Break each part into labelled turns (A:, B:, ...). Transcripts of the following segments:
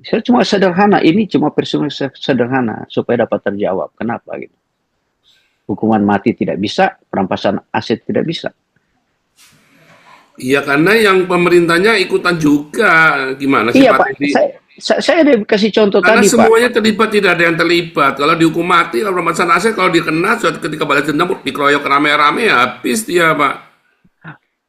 A: Saya cuma sederhana, ini cuma persoalan sederhana supaya dapat terjawab. Kenapa gitu? Hukuman mati tidak bisa, perampasan aset tidak bisa.
B: Iya karena yang pemerintahnya ikutan juga. Gimana sih
A: Iya
B: Pak
A: Pak,
B: Teddy?
A: saya ada kasih contoh
B: Karena
A: tadi Pak.
B: semuanya terlibat, tidak ada yang terlibat. Kalau dihukum mati, kalau perampasan aset, kalau dikena suatu ketika balas dendam dikeroyok rame-rame, ya habis dia Pak.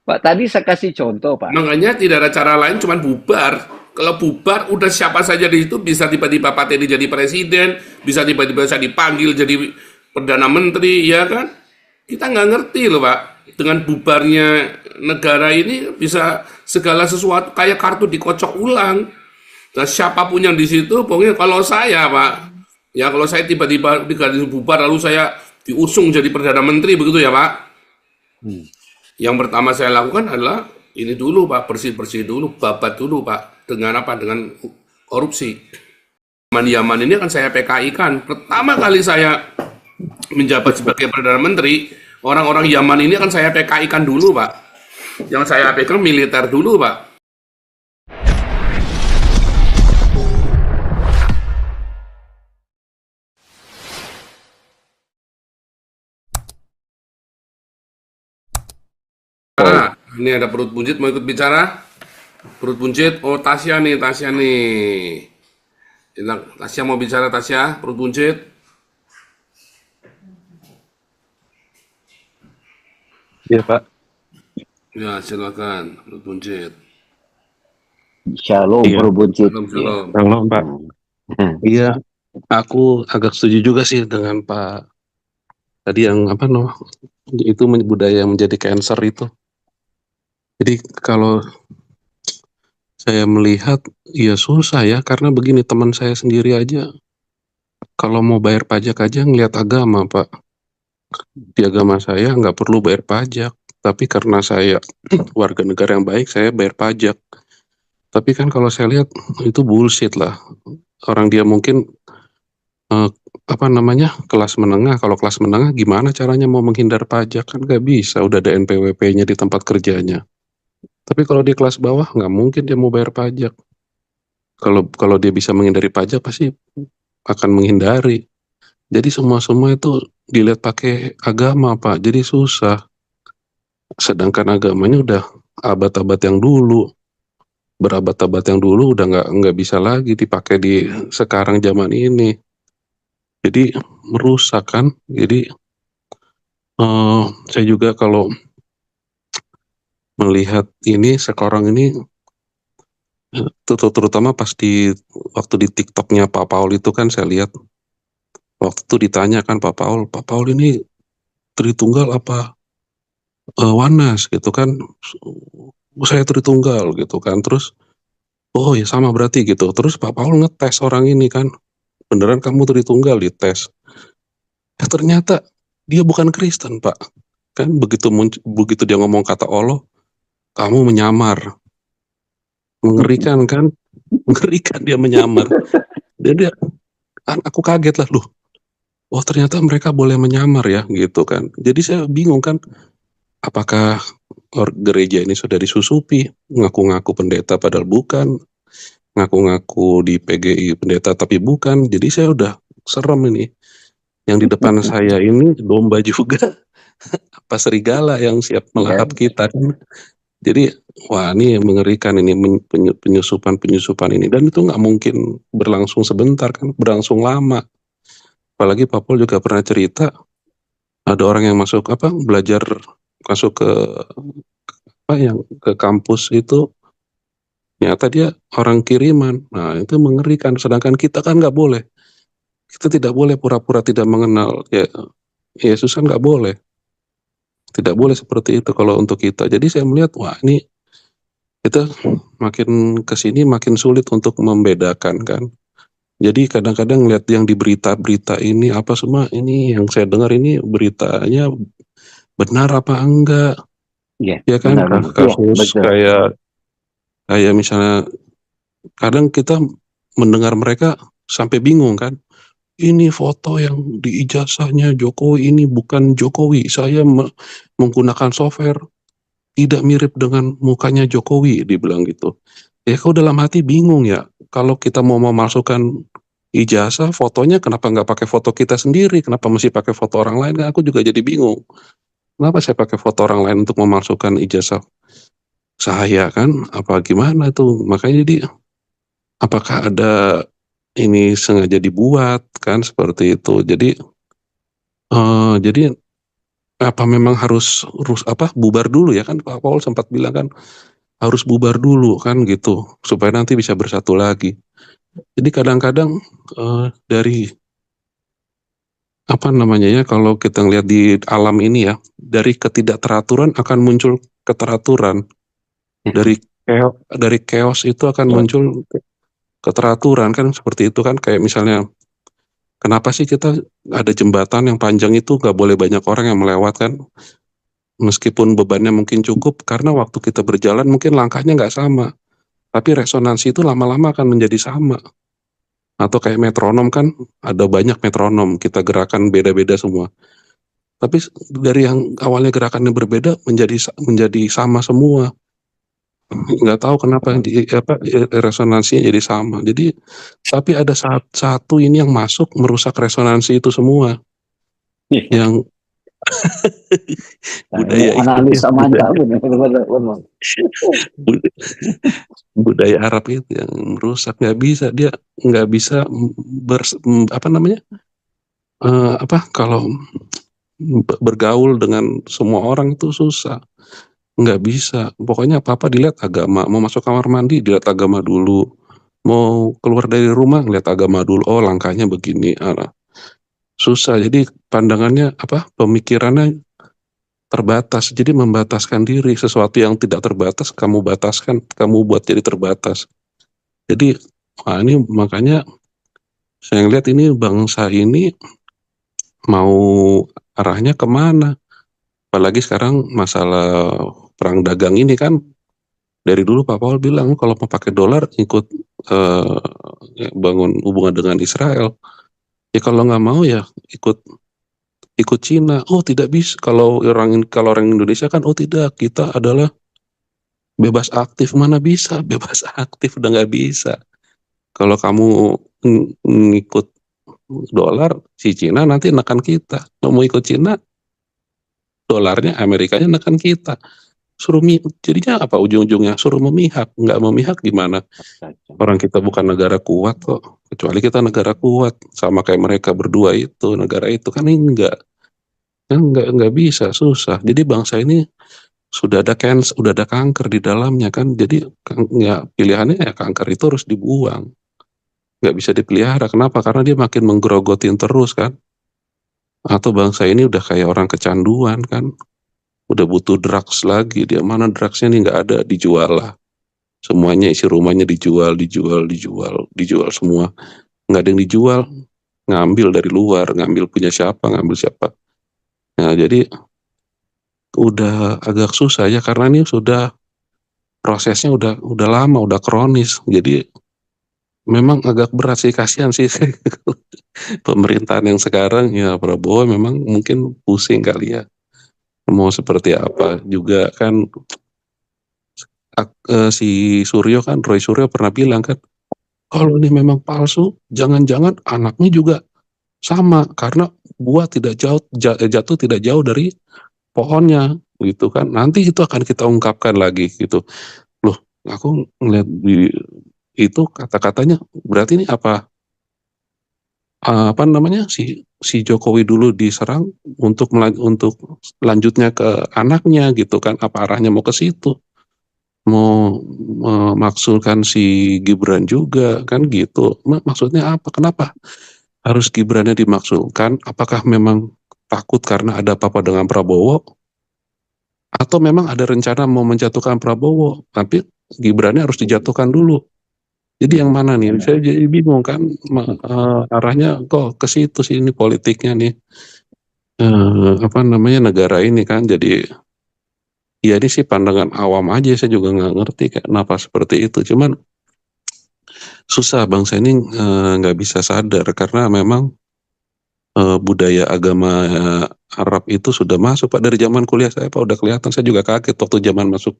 A: Pak tadi saya kasih contoh Pak.
B: Makanya tidak ada cara lain cuman bubar. Kalau bubar udah siapa saja di situ bisa tiba-tiba Pak Teddy jadi presiden, bisa tiba-tiba saya dipanggil jadi perdana menteri, ya kan? Kita nggak ngerti loh Pak. Dengan bubarnya negara ini bisa segala sesuatu kayak kartu dikocok ulang. Nah, siapapun yang di situ, pokoknya kalau saya Pak, ya kalau saya tiba-tiba diganti bubar lalu saya diusung jadi perdana menteri begitu ya Pak.
A: Hmm.
B: Yang pertama saya lakukan adalah ini dulu Pak, bersih-bersih dulu, babat dulu Pak. Dengan apa? Dengan korupsi. Yaman ini akan saya PKI kan. Pertama kali saya menjabat sebagai Perdana Menteri, orang-orang Yaman ini akan saya PKI kan dulu Pak. Yang saya pegang militer dulu Pak.
A: Oh,
B: Ini ada perut buncit mau ikut bicara? Perut buncit, oh Tasya nih, Tasya nih. Tasya mau bicara Tasya, perut buncit.
C: Iya Pak.
B: Ya silakan, perut buncit.
A: shalom
C: Iya.
A: Buncit.
B: Shalom, shalom.
C: Halo Pak.
A: Hmm.
C: Iya, aku agak setuju juga sih dengan Pak tadi yang apa itu budaya yang menjadi cancer itu. Jadi kalau saya melihat ya susah ya karena begini teman saya sendiri aja kalau mau bayar pajak aja ngelihat agama Pak. Di agama saya nggak perlu bayar pajak, tapi karena saya warga negara yang baik saya bayar pajak. Tapi kan kalau saya lihat itu bullshit lah. Orang dia mungkin eh, apa namanya kelas menengah. Kalau kelas menengah gimana caranya mau menghindar pajak kan nggak bisa. Udah ada NPWP-nya di tempat kerjanya. Tapi kalau di kelas bawah nggak mungkin dia mau bayar pajak. Kalau dia bisa menghindari pajak pasti akan menghindari. Jadi semua itu dilihat pakai agama Pak. Jadi susah. Sedangkan agamanya udah abad-abad yang dulu. Berabad-abad yang dulu udah nggak bisa lagi dipakai di sekarang zaman ini. Jadi merusak kan. Jadi saya juga kalau melihat ini sekarang ini terutama pas waktu di TikToknya Pak Paul itu kan saya lihat waktu itu ditanya kan Pak Paul ini Tritunggal apa Wanas gitu kan. Saya Tritunggal gitu kan. Terus oh ya sama berarti gitu. Terus Pak Paul ngetes orang ini kan, beneran kamu Tritunggal dites. Ya ternyata dia bukan Kristen Pak. Kan begitu dia ngomong kata Allah, kamu menyamar. Mengerikan kan? Mengerikan dia menyamar. Dia kan aku kaget lah loh. Oh ternyata mereka boleh menyamar ya gitu kan. Jadi saya bingung kan, apakah gereja ini sudah disusupi, ngaku-ngaku pendeta padahal bukan, ngaku-ngaku di PGI pendeta tapi bukan. Jadi saya udah serem ini. Yang di depan saya ini domba juga, apa serigala yang siap melahap kita kan. Jadi wah ini mengerikan ini penyusupan ini, dan itu nggak mungkin berlangsung sebentar kan, berlangsung lama. Apalagi Pak Pol juga pernah cerita ada orang yang belajar masuk ke yang ke kampus itu ternyata dia orang kiriman. Nah itu mengerikan, sedangkan kita kan nggak boleh, kita tidak boleh pura-pura tidak mengenal ya Yesus kan, nggak boleh, tidak boleh seperti itu kalau untuk kita. Jadi saya melihat wah ini kita makin kesini makin sulit untuk membedakan kan. Jadi kadang-kadang lihat yang di berita-berita ini apa semua ini yang saya dengar ini beritanya benar apa enggak, ya kan, kasus kayak misalnya kadang kita mendengar mereka sampai bingung kan, ini foto yang di ijazahnya Jokowi ini bukan Jokowi, saya menggunakan software tidak mirip dengan mukanya Jokowi, dibilang gitu. Ya kok dalam hati bingung ya, kalau kita mau memasukkan ijazah, fotonya kenapa nggak pakai foto kita sendiri, kenapa mesti pakai foto orang lain, kan aku juga jadi bingung. Kenapa saya pakai foto orang lain untuk memasukkan ijazah saya kan, apa gimana tuh, makanya jadi apakah ada ini sengaja dibuat kan seperti itu. Jadi apa memang harus apa bubar dulu ya kan, Pak Paul sempat bilang kan harus bubar dulu kan gitu supaya nanti bisa bersatu lagi. Jadi kadang-kadang dari apa namanya ya, kalau kita ngelihat di alam ini ya, dari ketidakteraturan akan muncul keteraturan, dari dari chaos itu akan
A: Ya.
C: muncul keteraturan kan seperti itu kan. Kayak misalnya kenapa sih kita ada jembatan yang panjang itu nggak boleh banyak orang yang melewatkan, meskipun bebannya mungkin cukup, karena waktu kita berjalan mungkin langkahnya nggak sama, tapi resonansi itu lama-lama akan menjadi sama. Atau kayak metronom kan, ada banyak metronom, kita gerakan beda-beda semua. Tapi dari yang awalnya gerakannya berbeda menjadi sama semua. Nggak tahu kenapa resonansinya jadi sama. Jadi tapi ada satu ini yang masuk merusak resonansi itu semua. Yang
A: Nah, ini
C: budaya itu ya,
A: analisa mantap ini. Benar-benar.
C: budaya Arab itu yang merusak. Nggak bisa, dia nggak bisa apa namanya, apa, kalau bergaul dengan semua orang itu susah, nggak bisa. Pokoknya apa-apa dilihat agama, mau masuk kamar mandi dilihat agama dulu, mau keluar dari rumah lihat agama dulu, oh langkahnya begini. Susah, jadi pandangannya apa, pemikirannya terbatas, jadi membataskan diri. Sesuatu yang tidak terbatas kamu bataskan, kamu buat jadi terbatas. Jadi ini makanya saya lihat ini bangsa ini mau arahnya kemana. Apalagi sekarang masalah perang dagang ini kan, dari dulu Pak Paul bilang kalau mau pakai dolar ikut bangun hubungan dengan Israel. Ya kalau nggak mau ya ikut ikut Cina. Oh tidak bisa, kalau orang Indonesia kan, oh tidak, kita adalah bebas aktif. Mana bisa bebas aktif, udah nggak bisa. Kalau kamu ngikut dolar, si Cina nanti nekan kita. Mau ikut Cina, dolarnya Amerikanya nekan kita. Jadinya apa ujung-ujungnya, suruh memihak. Nggak memihak gimana, orang kita bukan negara kuat kok, kecuali kita negara kuat sama kayak mereka berdua itu negara itu kan. Ini enggak kan, nggak bisa, susah. Jadi bangsa ini sudah ada kanker di dalamnya kan. Jadi ya pilihannya ya kanker itu harus dibuang, nggak bisa dipelihara. Kenapa? Karena dia makin menggerogotin terus kan. Atau bangsa ini udah kayak orang kecanduan kan, udah butuh drugs lagi. Dia mana drugsnya nih, nggak ada, dijual lah semuanya, isi rumahnya dijual, dijual semua. Nggak ada yang dijual, ngambil dari luar, ngambil punya siapa, ngambil siapa. Nah jadi udah agak susah ya, karena ini sudah prosesnya udah lama, udah kronis. Jadi memang agak berat sih, kasihan sih pemerintahan yang sekarang ya. Prabowo memang mungkin pusing kali ya, mau seperti apa juga kan. Si Suryo kan, Roy Suryo pernah bilang kan, kalau ini memang palsu, jangan-jangan anaknya juga sama, karena buah tidak jatuh tidak jauh dari pohonnya gitu kan. Nanti itu akan kita ungkapkan lagi gitu. Loh, aku ngeliat di itu kata-katanya, berarti ini apa namanya, si Jokowi dulu diserang untuk lanjutnya ke anaknya gitu kan, apa arahnya mau ke situ, mau memaksulkan si Gibran juga kan gitu. Maksudnya apa, kenapa harus Gibrannya dimaksudkan? Apakah memang takut karena ada apa-apa dengan Prabowo, atau memang ada rencana mau menjatuhkan Prabowo tapi Gibrannya harus dijatuhkan dulu? Jadi yang mana nih? Saya jadi bingung kan, arahnya kok ke situ sih, ini politiknya nih. Apa namanya, negara ini kan. Jadi ya ini sih pandangan awam aja, saya juga nggak ngerti kenapa seperti itu. Cuman susah, bangsa ini nggak bisa sadar karena memang budaya agama Arab itu sudah masuk Pak dari zaman kuliah saya Pak, udah kelihatan. Saya juga kaget waktu zaman masuk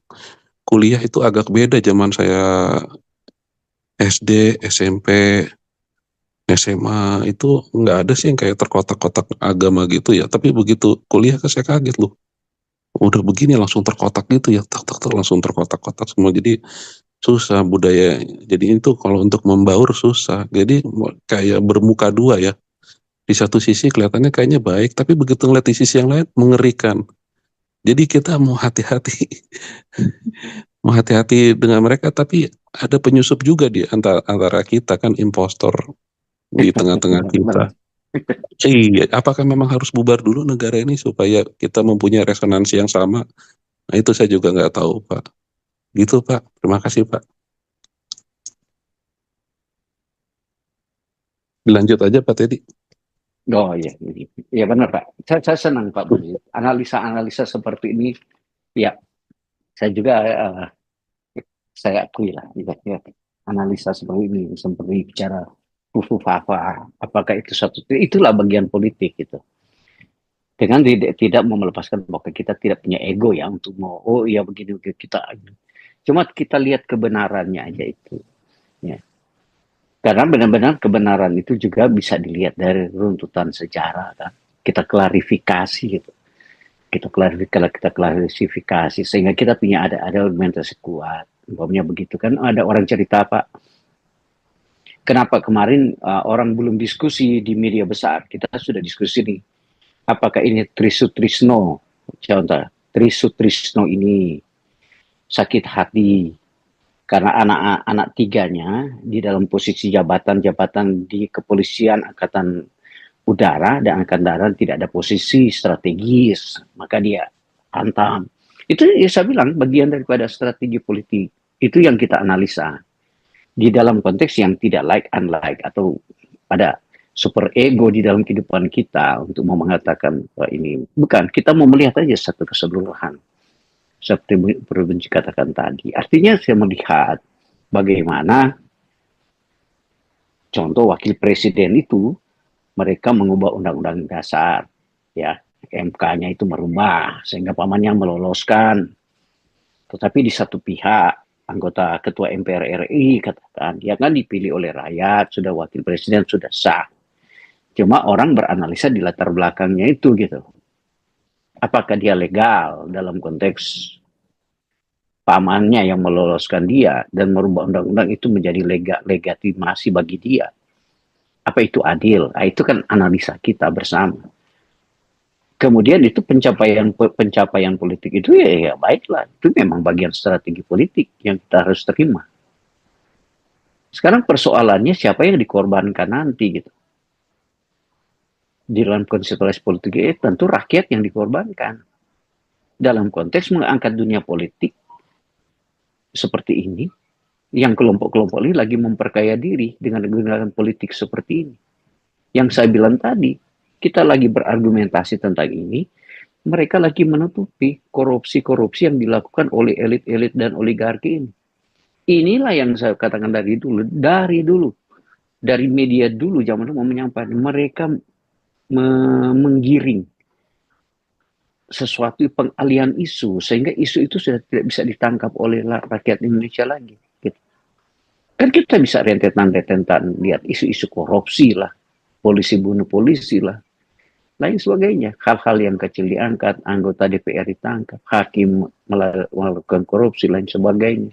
C: kuliah itu agak beda zaman saya SD, SMP, SMA itu nggak ada sih yang kayak terkotak-kotak agama gitu ya. Tapi begitu kuliah kan saya kaget loh. Udah begini langsung terkotak gitu ya, tak tak tak langsung terkotak-kotak semua. Jadi susah budaya. Jadi itu kalau untuk membaur susah. Jadi kayak bermuka dua ya. Di satu sisi kelihatannya kayaknya baik, tapi begitu ngeliat di sisi yang lain mengerikan. Jadi kita mau hati-hati, mau hati-hati dengan mereka, tapi ada penyusup juga di antara antara kita kan impostor di tengah-tengah kita.
A: Benar-benar.
C: Iya, apakah memang harus bubar dulu negara ini supaya kita mempunyai resonansi yang sama? Nah itu saya juga nggak tahu Pak. Gitu Pak. Terima kasih Pak. Dilanjut aja Pak Teddy.
A: Oh iya, iya benar Pak. Saya senang Pak Budi. Analisa-analisa seperti ini, ya saya juga saya akui lah, ya, analisa seperti ini, seperti bicara fufu-fafa, apakah itu itulah bagian politik gitu. Dengan tidak mau melepaskan bahwa kita tidak punya ego ya untuk mau, oh iya begini kita. Cuma kita lihat kebenarannya aja itu. Ya. Karena benar-benar kebenaran itu juga bisa dilihat dari runtutan sejarah kan. Kita klarifikasi gitu. Kita klarifikasi sehingga kita punya ada argumentasi kuat. Umpamanya begitu kan ada orang cerita Pak, kenapa kemarin orang belum diskusi di media besar? Kita sudah diskusi nih. Apakah ini Trisutrisno? Contoh, Trisutrisno ini sakit hati karena anak-anak tiganya di dalam posisi jabatan-jabatan di kepolisian, angkatan udara dan angkatan darat tidak ada posisi strategis, maka dia hantam. Itu ya saya bilang bagian daripada strategi politik. Itu yang kita analisa di dalam konteks yang tidak like unlike atau ada super ego di dalam kehidupan kita untuk mau mengatakan bahwa ini bukan, kita mau melihat aja satu keseluruhan seperti Benci katakan tadi. Artinya saya melihat bagaimana contoh wakil presiden itu mereka mengubah undang-undang dasar ya, MK-nya itu merubah sehingga pamannya meloloskan. Tetapi di satu pihak anggota ketua MPR RI katakan dia kan dipilih oleh rakyat, sudah wakil presiden sudah sah. Cuma orang beranalisa di latar belakangnya itu gitu. Apakah dia legal dalam konteks pamannya yang meloloskan dia dan merubah undang-undang itu menjadi legitimasi bagi dia. Apa itu adil? Nah, itu kan analisa kita bersama. Kemudian itu pencapaian politik itu ya baiklah, itu memang bagian strategi politik yang kita harus terima. Sekarang persoalannya siapa yang dikorbankan nanti gitu. Di dalam konstelasi politik itu tentu rakyat yang dikorbankan. Dalam konteks mengangkat dunia politik seperti ini, yang kelompok-kelompok ini lagi memperkaya diri dengan menggunakan politik seperti ini. Yang saya bilang tadi, kita lagi berargumentasi tentang ini, mereka lagi menutupi korupsi-korupsi yang dilakukan oleh elit-elit dan oligarki ini. Inilah yang saya katakan dari dulu, dari media dulu zaman dulu mau menyampaikan, mereka menggiring sesuatu pengalihan isu sehingga isu itu sudah tidak bisa ditangkap oleh rakyat Indonesia lagi. Gitu. Kan kita bisa rentetan lihat isu-isu korupsi lah, polisi bunuh polisi lah, lain sebagainya. Hal-hal yang kecil diangkat, anggota DPR ditangkap, hakim melakukan korupsi, lain sebagainya.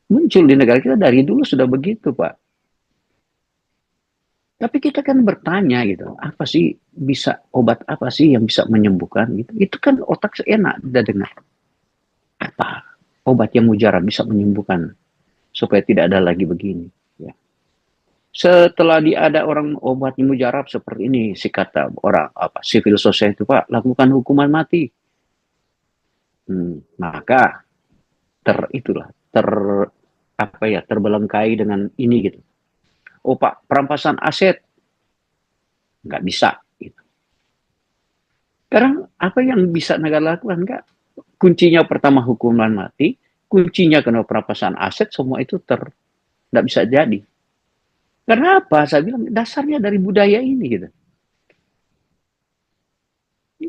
A: Muncul di negara kita dari dulu sudah begitu, Pak. Tapi kita kan bertanya gitu, apa sih bisa, obat apa sih yang bisa menyembuhkan gitu. Itu kan otak enak udah dengar. Apa obat yang mujarab bisa menyembuhkan supaya tidak ada lagi begini. Ya. Setelah ada orang obat mujarab seperti ini, si kata orang apa civil society itu Pak, lakukan hukuman mati. Maka terbelengkai dengan ini gitu. Oh Pak, perampasan aset nggak bisa. Gitu. Sekarang apa yang bisa negara lakukan? Nggak. Kuncinya pertama hukuman mati, kuncinya kena perampasan aset, semua itu nggak bisa jadi. Karena apa? Saya bilang dasarnya dari budaya ini gitu.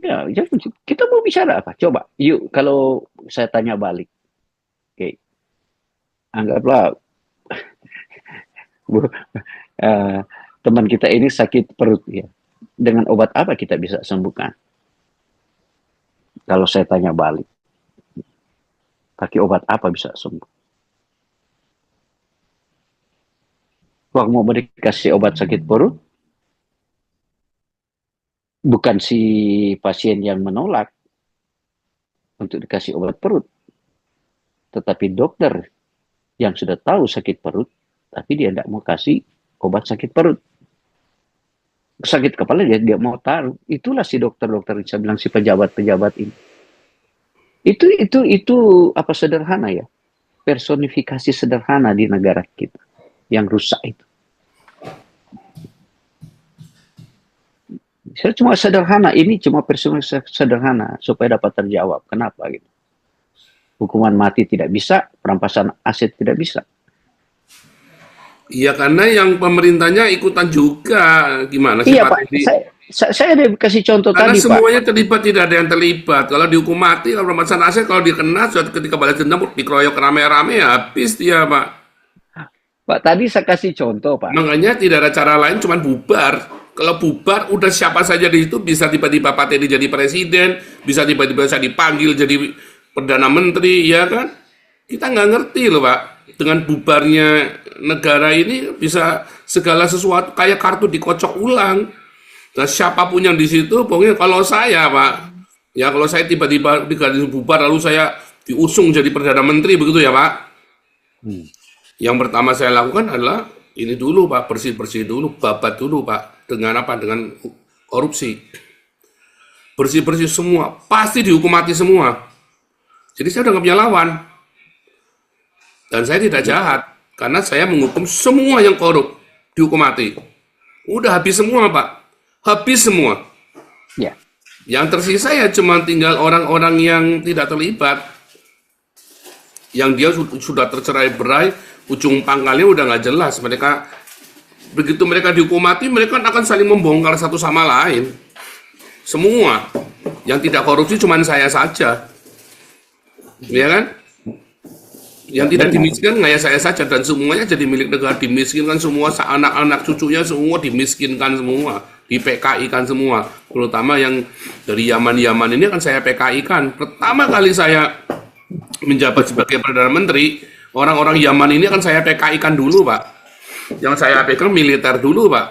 A: Ya, kita mau bicara apa? Coba, yuk kalau saya tanya balik. Oke, Anggaplah Bu, teman kita ini sakit perut ya. Dengan obat apa kita bisa sembuhkan? Kalau saya tanya balik, pakai obat apa bisa sembuh? Waktu mau dikasih obat sakit perut, bukan si pasien yang menolak untuk dikasih obat perut, tetapi dokter yang sudah tahu sakit perut, tapi dia tidak mau kasih obat sakit perut. Sakit kepala dia mau taruh. Itulah si dokter-dokter, saya bilang si pejabat-pejabat ini. Itu apa sederhana ya? Personifikasi sederhana di negara kita yang rusak itu. Saya cuma sederhana, ini cuma personifikasi sederhana supaya dapat terjawab. Kenapa gitu? Hukuman mati tidak bisa, perampasan aset tidak bisa.
B: Iya, karena yang pemerintahnya ikutan juga. Gimana sih
A: Iya
B: Pak
A: Pak,
B: Teddy?
A: saya ada kasih contoh
B: Karena
A: tadi Pak.
B: semuanya terlibat, tidak ada yang terlibat. Kalau dihukum mati, kalau perampasan aset, kalau dikena, suatu ketika balas dendam, dikeroyok rame-rame, habis dia Pak.
A: Pak tadi saya kasih contoh Pak.
B: Makanya tidak ada cara lain, cuman bubar. Kalau bubar, udah siapa saja di situ, bisa tiba-tiba Pak Teddy jadi presiden, bisa tiba-tiba saya dipanggil jadi Perdana Menteri, ya kan? Kita nggak ngerti loh Pak. Dengan bubarnya negara ini bisa segala sesuatu kayak kartu dikocok ulang. Nah, siapapun yang di situ, pokoknya kalau saya Pak, ya kalau saya tiba-tiba diganti bubar lalu saya diusung jadi Perdana Menteri, begitu ya Pak? Yang pertama saya lakukan adalah ini dulu Pak, bersih-bersih dulu, babat dulu Pak. Dengan apa? Dengan korupsi. Bersih-bersih semua, pasti dihukum mati semua. Jadi saya udah nggak punya lawan. Dan saya tidak jahat, karena saya menghukum semua yang korup, dihukum mati. Udah habis semua Pak, habis semua.
A: Ya.
B: Yang tersisa ya cuma tinggal orang-orang yang tidak terlibat. Yang dia sudah tercerai-berai, ujung pangkalnya udah nggak jelas. Mereka begitu mereka dihukum mati, mereka akan saling membongkar satu sama lain. Semua yang tidak korupsi cuma saya saja, ya kan? Yang tidak dimiskinkan nggak ya saya saja, dan semuanya jadi milik negara, dimiskinkan semua, anak-anak cucunya semua dimiskinkan semua, di PKI kan semua, terutama yang dari Yaman ini kan saya PKI kan. Pertama kali saya menjabat sebagai Perdana Menteri, orang-orang Yaman ini kan saya PKI kan dulu Pak, yang saya pegang militer dulu Pak,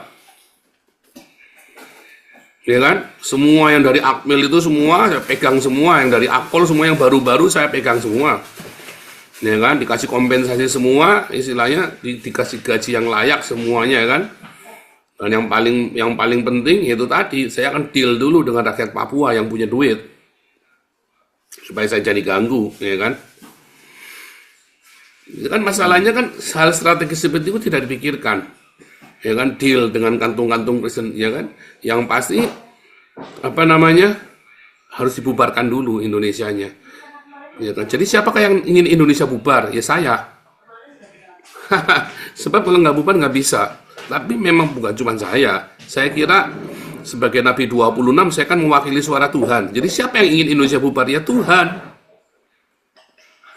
B: ya kan? Semua yang dari Akmil itu semua saya pegang semua, yang dari Akpol semua yang baru-baru saya pegang semua. Ya kan, dikasih kompensasi semua, istilahnya dikasih gaji yang layak semuanya ya kan. Dan yang paling penting itu tadi, saya akan deal dulu dengan rakyat Papua yang punya duit supaya saya jadi ganggu, ya kan. Itu kan masalahnya kan hal strategis seperti itu tidak dipikirkan, ya kan, deal dengan kantung-kantung presiden, ya kan. Yang pasti apa namanya harus dibubarkan dulu Indonesianya. Ya kan? Jadi siapakah yang ingin Indonesia bubar? Ya saya. Sebab kalau nggak bubar nggak bisa. Tapi memang bukan cuma saya. Saya kira sebagai Nabi 26 saya kan mewakili suara Tuhan. Jadi siapa yang ingin Indonesia bubar? Ya Tuhan.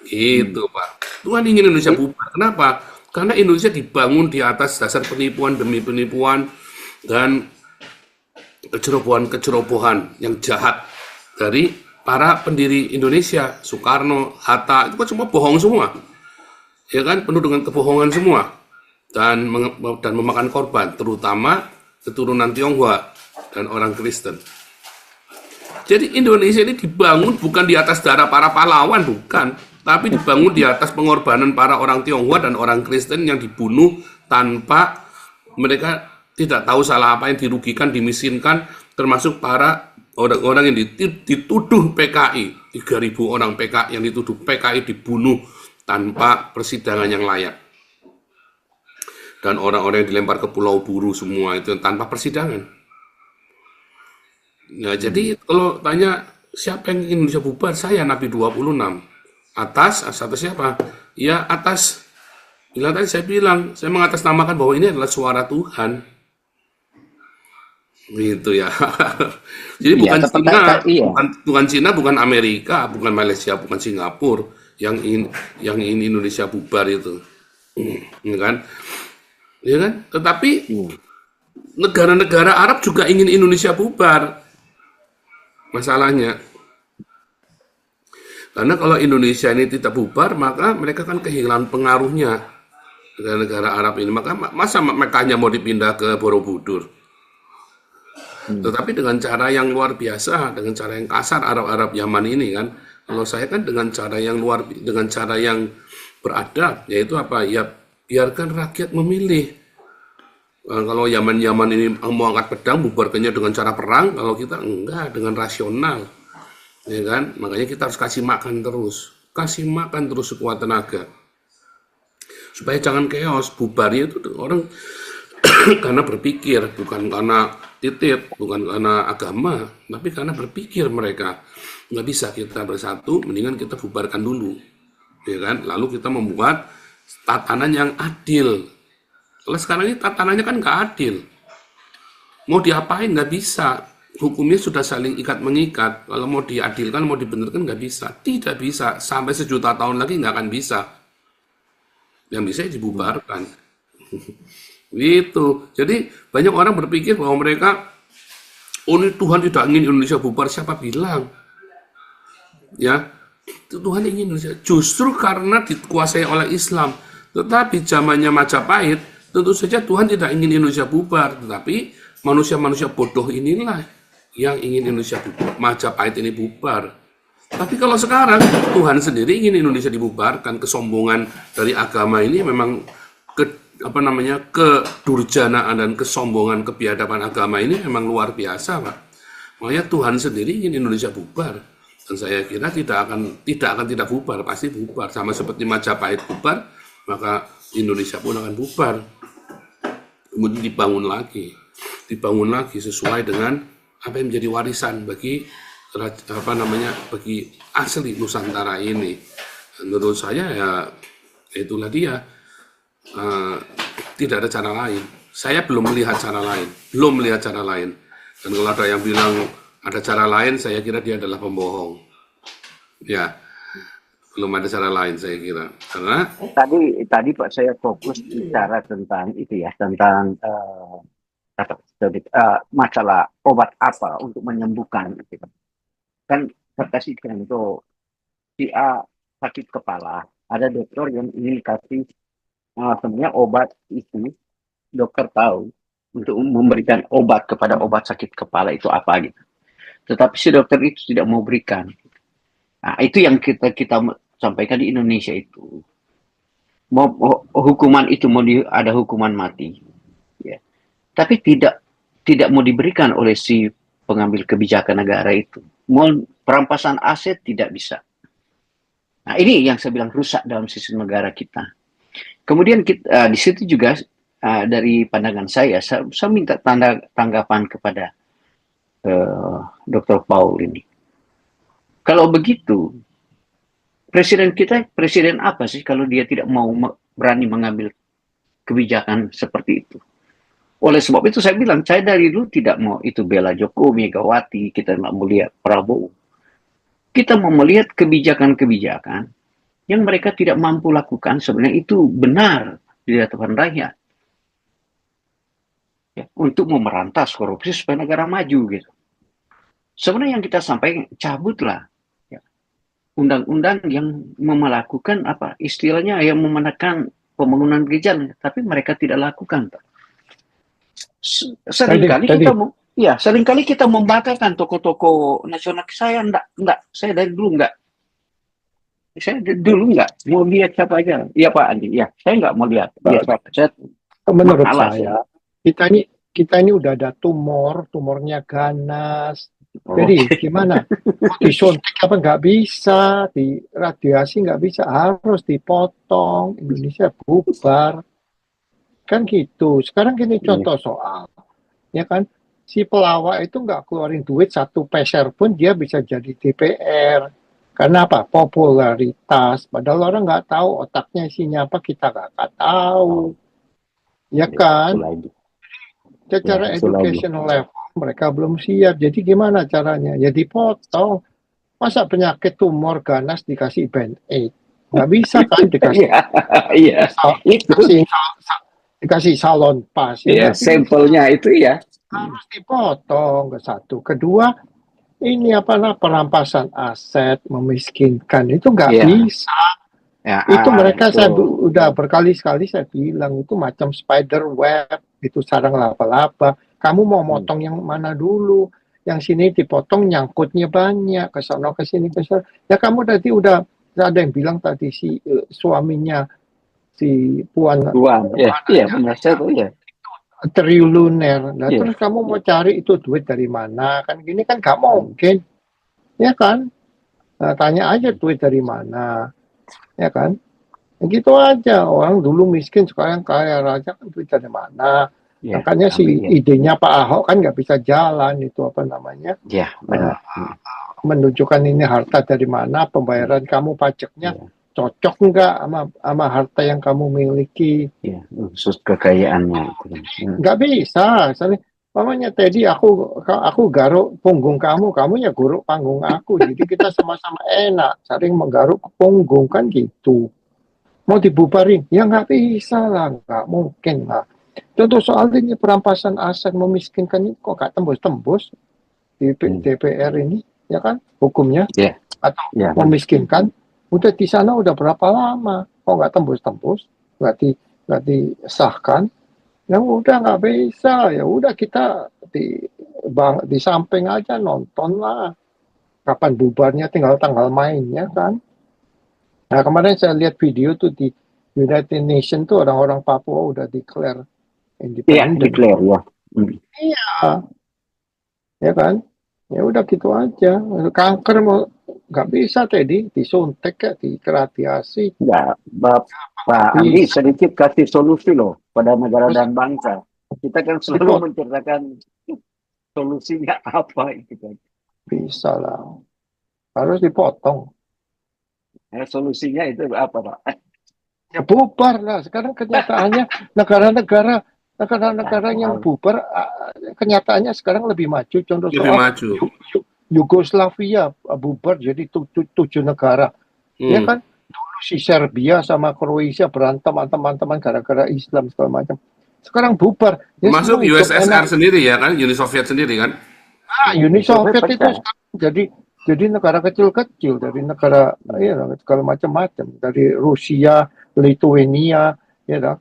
B: Itu Pak. Tuhan ingin Indonesia bubar. Kenapa? Karena Indonesia dibangun di atas dasar penipuan demi penipuan dan kecerobohan-kecerobohan yang jahat dari para pendiri Indonesia, Soekarno, Hatta, itu kan semua bohong semua, ya kan, penuh dengan kebohongan semua, dan memakan korban, terutama keturunan Tionghoa dan orang Kristen. Jadi Indonesia ini dibangun bukan di atas darah para pahlawan, bukan, tapi dibangun di atas pengorbanan para orang Tionghoa dan orang Kristen yang dibunuh tanpa mereka tidak tahu salah apa, yang dirugikan, dimiskinkan, termasuk para orang-orang yang dituduh PKI, 3.000 orang PKI yang dituduh PKI dibunuh tanpa persidangan yang layak. Dan orang-orang yang dilempar ke Pulau Buru semua itu tanpa persidangan. Nah, jadi kalau tanya siapa yang ingin Indonesia bubar, saya Nabi 26. Atas siapa? Ya atas, bila tadi saya bilang, saya mengatasnamakan bahwa ini adalah suara Tuhan. Gitu ya. Jadi bukan Cina, bukan Cina, bukan Amerika, bukan Malaysia, bukan Singapura. yang ingin Indonesia bubar itu, ya kan? Ya kan? Tetapi
A: Hmm.
B: negara-negara Arab juga ingin Indonesia bubar. Masalahnya, karena kalau Indonesia ini tidak bubar, maka mereka kan kehilangan pengaruhnya negara-negara Arab ini. Maka masa Mekahnya mau dipindah ke Borobudur? Tetapi dengan cara yang luar biasa, dengan cara yang kasar Arab-Arab Yaman ini kan. Kalau saya kan dengan cara yang beradab, yaitu apa? Ya biarkan rakyat memilih. Kalau Yaman-Yaman ini mau angkat pedang, bubarkannya dengan cara perang. Kalau kita enggak, dengan rasional, ya kan? Makanya kita harus kasih makan terus sekuat tenaga, supaya jangan chaos. Bubarnya itu orang karena berpikir, bukan karena titip, bukan karena agama, tapi karena berpikir mereka. Nggak bisa kita bersatu, mendingan kita bubarkan dulu, ya kan? Lalu kita membuat tatanan yang adil. Kalau sekarang ini tatanannya kan nggak adil. Mau diapain nggak bisa. Hukumnya sudah saling ikat mengikat. Kalau mau diadilkan, mau dibenarkan nggak bisa. Tidak bisa. Sampai sejuta tahun lagi nggak akan bisa. Yang bisa ya dibubarkan. Gitu. Jadi banyak orang berpikir bahwa mereka, oh ini Tuhan tidak ingin Indonesia bubar. Siapa bilang? Ya, Tuhan ingin Indonesia. Justru karena dikuasai oleh Islam. Tetapi zamannya Majapahit, tentu saja Tuhan tidak ingin Indonesia bubar. Tetapi manusia-manusia bodoh inilah yang ingin Indonesia bubar. Majapahit ini bubar. Tapi kalau sekarang Tuhan sendiri ingin Indonesia dibubarkan. Kesombongan dari agama ini memang kedurjanaan dan kesombongan kebiadaban agama ini memang luar biasa, Pak. Makanya Tuhan sendiri ingin Indonesia bubar. Dan saya kira tidak akan tidak bubar, pasti bubar. Sama seperti Majapahit bubar, maka Indonesia pun akan bubar. Kemudian dibangun lagi sesuai dengan apa yang menjadi warisan bagi bagi asli Nusantara ini. Menurut saya ya itulah dia, tidak ada cara lain. Saya belum melihat cara lain. Dan kalau ada yang bilang ada cara lain, saya kira dia adalah pembohong. Ya, belum ada cara lain saya kira. Karena
A: Tadi Pak, saya fokus bicara tentang itu ya, tentang masalah obat apa untuk menyembuhkan gitu. Kan terkasihkan itu si A sakit kepala, ada dokter yang ingin kasih sebenarnya obat itu, dokter tahu untuk memberikan obat kepada obat sakit kepala itu apa gitu. Tetapi si dokter itu tidak mau berikan. Nah, itu yang kita sampaikan di Indonesia itu. Mau hukuman itu ada hukuman mati, ya. Tapi tidak mau diberikan oleh si pengambil kebijakan negara itu. Mau perampasan aset tidak bisa. Nah, ini yang saya bilang rusak dalam sistem negara kita. Kemudian di situ juga dari pandangan saya minta tanggapan kepada Dr. Paul ini. Kalau begitu, presiden kita presiden apa sih kalau dia tidak mau berani mengambil kebijakan seperti itu? Oleh sebab itu saya bilang, saya dari dulu tidak mau itu bela Jokowi, Megawati, kita nggak mau lihat Prabowo. Kita mau melihat kebijakan-kebijakan yang mereka tidak mampu lakukan sebenarnya itu benar di hadapan rakyat. Ya, untuk memerantas korupsi supaya negara maju gitu. Sebenarnya yang kita sampaikan, cabutlah ya, undang-undang yang melakukan apa istilahnya yang memenekan pembangunan gereja, tapi mereka tidak lakukan. Seringkali kita membanggakan toko-toko nasional. Saya enggak, saya dari dulu enggak. Saya dulu enggak mau lihat siapa aja. Iya Pak Andi, ya saya enggak mau lihat.
D: Menurut saya, kita ini udah ada tumornya ganas. Jadi gimana? Disuntik apa nggak bisa, di radiasi nggak bisa, harus dipotong. Indonesia bubar. Kan gitu. Sekarang gini contoh soal, ya kan? Si pelawak itu nggak keluarin duit 1 peser pun dia bisa jadi DPR. Karena apa? Popularitas. Padahal orang nggak tahu otaknya isinya apa, kita nggak tahu. Ya kan? Secara educational level mereka belum siap. Jadi gimana caranya? Ya dipotong. Masa penyakit tumor ganas dikasih Band-Aid? Nggak bisa kan dikasih
A: Iya, iya, itu
D: dikasih, dikasih salon pas ya
A: ya
D: nggak bisa,
A: sampelnya itu ya.
D: harus dipotong ke satu. Kedua, ini apa nah perampasan aset, memiskinkan itu nggak
A: Iya,
D: bisa.
A: ya,
D: Itu mereka
A: itu.
D: saya udah berkali-kali saya bilang itu macam spider web, itu sarang laba-laba. Kamu mau
A: Hmm.
D: motong yang mana dulu? Yang sini dipotong nyangkutnya banyak, ke sana ke sini ke sana. Ya kamu tadi udah ada yang bilang tadi si suaminya si Puan
A: Tuan, ya, iya benar saya tuh ya.
D: triliuner. Nah,
A: Iya.
D: terus kamu mau cari itu duit dari mana? Kan gini kan gak
A: Hmm.
D: mungkin, ya kan? Nah, tanya aja duit dari mana, ya kan? Gitu aja, orang dulu miskin sekarang kaya raja kan duit dari mana?
A: Iya,
D: Makanya si
A: tapi ya,
D: idenya Pak Ahok kan nggak bisa jalan itu apa namanya
A: ya
D: eh,
A: benar.
D: menunjukkan ini harta dari mana, pembayaran kamu pajaknya
A: Iya,
D: cocok nggak sama harta yang kamu miliki?
A: iya, khusus kekayaannya itu kan.
D: Nggak bisa. Misalnya, mamanya Teddy, aku garuk punggung kamu, kamu ya garuk panggung aku. Jadi kita sama-sama enak, saling menggaruk punggung kan gitu. Mau dibubarin? Ya nggak bisa lah, nggak mungkin lah. Contoh soal ini perampasan aset memiskinkan ini kok nggak tembus-tembus di
A: Hmm.
D: DPR ini, ya kan? Hukumnya
A: Iya,
D: atau
A: iya,
D: memiskinkan udah di sana udah berapa lama? Kok nggak tembus-tembus? Nggak disahkan? Yang udah nggak bisa, ya udah kita di samping aja nonton lah. Kapan bubarnya tinggal tanggal mainnya kan. Nah kemarin saya lihat video tuh di United Nations tuh orang-orang Papua udah declare
A: iya,
D: independent.
A: declare ya. Hmm.
D: Iya, ya kan? Ya udah gitu aja. Kanker mau nggak bisa tadi disuntik ya, diradiasi.
A: Ya, Bapak
D: Nggak
A: Andi
D: bisa.
A: sedikit kasih solusi loh pada negara
D: Terus
A: dan bangsa. Kita kan selalu
D: dipot
A: menceritakan solusinya apa itu kan.
D: bisa lah. Harus dipotong.
A: Solusinya itu apa, Pak?
D: Ya bubar lah. Sekarang kenyataannya negara-negara yang bubar kenyataannya sekarang lebih maju. Contoh
B: Lebih
D: soal
B: maju.
D: Yugoslavia bubar jadi tujuh negara. Ya
B: Hmm.
D: kan? Dulu si Serbia sama Kroasia berantem teman-teman gara-gara Islam segala macam. Sekarang bubar. Ya
B: Termasuk
D: semua hidup
B: USSR
D: enak.
B: sendiri ya kan, Uni Soviet sendiri kan.
D: Uni
A: Soviet
D: Soviet itu
A: pecah.
D: sekarang jadi negara kecil-kecil dari negara ya segala macam-macam dari Rusia, Lithuania, ya dah,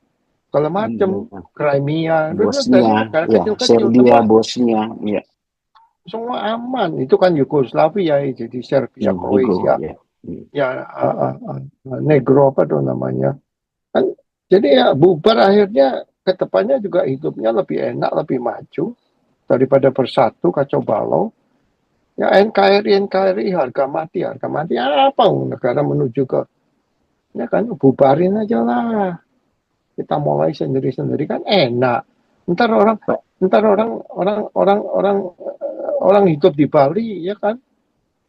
D: segala macam Crimea, itu dari
A: Bosnia,
D: negara
A: ya,
D: kecil-kecil
A: Serbia,
D: semua
A: Bosnia, ya,
D: semua aman. Itu kan Yugoslavia ya, jadi Serbia,
A: Yugo,
D: Kroasia,
A: ya. Hmm.
D: ya Negro apa tuh namanya. Kan, jadi ya bubar akhirnya ke depannya juga hidupnya lebih enak, lebih maju daripada bersatu kacau balau. Ya NKRI harga mati apa negara menuju ke ya kan bubarin aja lah. Kita mulai sendiri-sendiri kan enak. Ntar orang
A: Pak,
D: ntar orang hidup di Bali ya kan.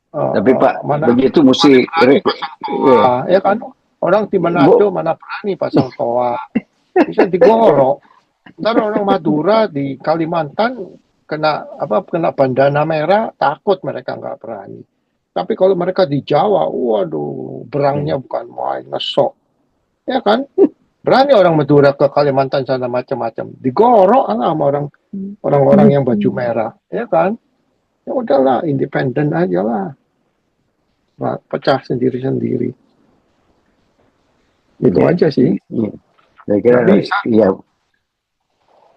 A: tapi Pak,
D: Mana
A: begitu mesti,
D: berani pasang
A: ya,
D: toa ya kan. Orang di
A: Bu,
D: Manado mana berani pasang toa. Bisa digorok. Ntar orang Madura di Kalimantan kena bandana merah takut mereka nggak berani. Tapi kalau mereka di Jawa, waduh, berangnya bukan main, ngesok. Ya kan? Berani orang Madura ke Kalimantan sana macam-macam. Digorok lah sama orang-orang yang baju merah. Ya kan? Ya udahlah, independen aja lah. Nah, pecah sendiri-sendiri. Itu
A: ya,
D: aja sih.
A: ya. Saya kira,
D: Nggak bisa.
A: ya,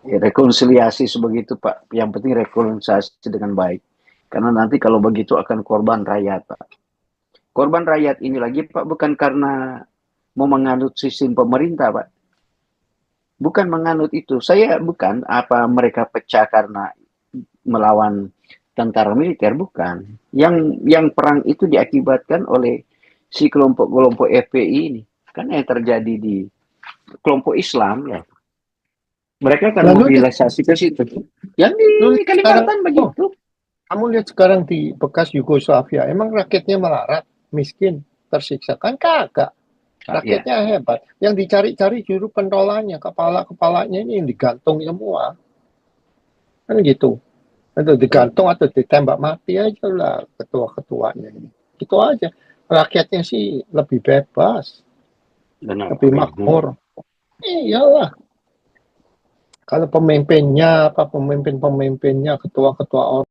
A: ya, rekonsiliasi sebegitu Pak. Yang penting rekonsiliasi dengan baik. Karena nanti kalau begitu akan korban rakyat Pak. Korban rakyat ini lagi Pak bukan karena mau menganut sistem pemerintah Pak. Bukan menganut itu. Saya bukan apa mereka pecah karena melawan tentara militer, bukan. Yang perang itu diakibatkan oleh si kelompok-kelompok FPI ini. Karena yang terjadi di kelompok Islam ya. Mereka akan
D: Lalu
A: mobilisasi ke situ. Yang di
D: sekarang,
A: Kalimantan begitu.
D: kamu lihat sekarang di bekas Yugoslavia, emang rakyatnya melarat, miskin, tersiksa kan kagak.
A: Ya,
D: Rakyatnya hebat. Yang dicari-cari juru pentolannya, kepala-kepalanya ini yang digantung semua. Kan gitu. Atau digantung atau ditembak mati aja lah ketua-ketuanya ini. Gitu aja. rakyatnya sih lebih bebas,
A: Benar.
D: lebih makmur. Iyalah. Kalau pemimpinnya, ketua-ketua